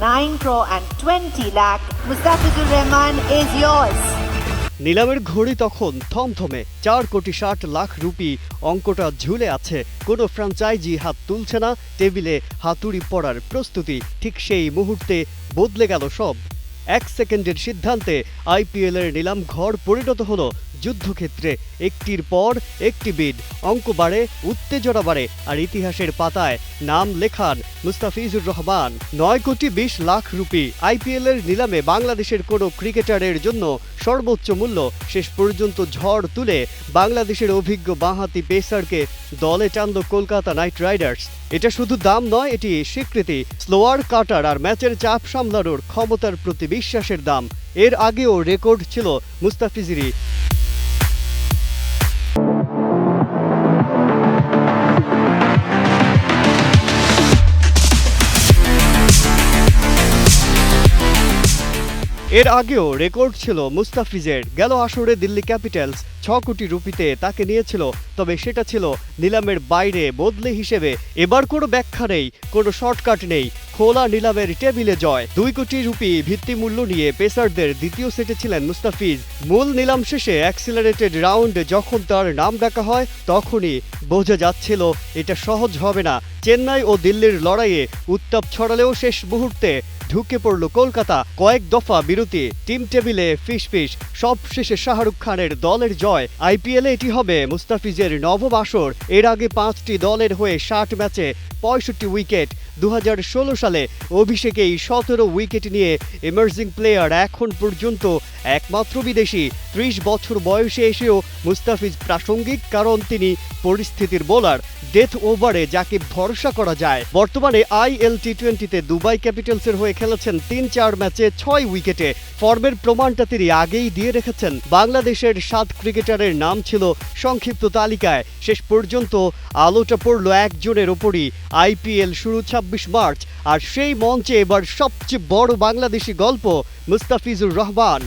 9 crore and 20 lakh. Mustafizur Rahman is yours. নিলামের ঘড়ি তখন থমথমে 4,60,00,000 রুপি অঙ্কটা ঝুলে আছে। কোনো ফ্র্যাঞ্চাইজি হাত তুলছে না, টেবিলে হাতুড়ি পড়ার প্রস্তুতি। ঠিক সেই মুহূর্তে বদলে গেল সব। 1 সেকেন্ডের সিদ্ধান্তে আইপিএলের নিলাম ঘর পরিণত হলো যুদ্ধক্ষেত্রে। একটির পর একটি বিড, অঙ্ক বাড়ে, উত্তেজনা বাড়ে, আর ইতিহাসের পাতায় নাম লেখান মুস্তাফিজুর রহমান। 9,20,00,000 রুপি আইপিএলের নিলামে বাংলাদেশের কোনো ক্রিকেটারের জন্য সর্বোচ্চ মূল্য। শেষ পর্যন্ত ঝড় তুলে বাংলাদেশের অভিজ্ঞ বাঁহাতি পেসারকে দলে টানল কলকাতা নাইট রাইডার্স। এটা শুধু দাম নয়, এটি স্বীকৃতি, স্লোয়ার কাটার আর ম্যাচের চাপ সামলানোর ক্ষমতার প্রতি বিশ্বাসের দাম। এর আগেও রেকর্ড ছিল মুস্তাফিজেরই। এর আগেও রেকর্ড ছিল মুস্তাফিজের। গেল আসরে দিল্লি ক্যাপিটালস 6 কোটি রুপিতে তাকে নিয়েছিল, তবে সেটা ছিল নিলামের বাইরে, বদলে হিসেবে। এবার কোনো ব্যাখ্যা নেই, কোনো শর্টকাট নেই, খোলা নিলামের টেবিলে জয়। 2 কোটি রুপি ভিত্তিমূল্য নিয়ে পেসারদের দ্বিতীয় সেটে ছিলেন মুস্তাফিজ। মূল নিলাম শেষে অ্যাক্সিলারেটেড রাউন্ডে যখন তার নাম ডাকা হয়, তখনই বোঝা যাচ্ছিল এটা সহজ হবে না। চেন্নাই ও দিল্লির লড়াইয়ে উত্তাপ ছড়ালেও শেষ মুহূর্তে ঢুকে পড়ল কলকাতা। কয়েক দফা বিরতি, টিম টেবিলে ফিসফিস, সব শেষে শাহরুখ খানের দলের জয়। আইপিএলে এটি হবে মুস্তাফিজের নবম আসর। এর আগে 5টি দলের হয়ে 60 ম্যাচে 65 উইকেট। 2016 সালে অভিষেকেই 17 উইকেট নিয়ে এমার্জিং প্লেয়ার, এখন পর্যন্ত একমাত্র বিদেশি। 30 বছর বয়সে এসেও মুস্তাফিজ প্রাসঙ্গিক, কারণ তিনি পরিস্থিতির বোলার। ডেথ ওভারে যাকে ভরসা করা যায়। বর্তমানে আইএল টি20তে দুবাই ক্যাপিটালসের হয়ে খেলেছেন 3-4 ম্যাচে 6 উইকেটে। ফর্মের প্রমাণটা তিনি আগেই দিয়ে রেখেছেন। বাংলাদেশের 7 ক্রিকেটারের নাম ছিল সংক্ষিপ্ত তালিকায়। শেষ পর্যন্ত আলোটা পড়ল একজনের ওপরই। আইপিএল শুরু 26 মার্চ, আর সেই মঞ্চে এবার সবচেয়ে বড় বাংলাদেশি গল্প মুস্তাফিজুর রহমান।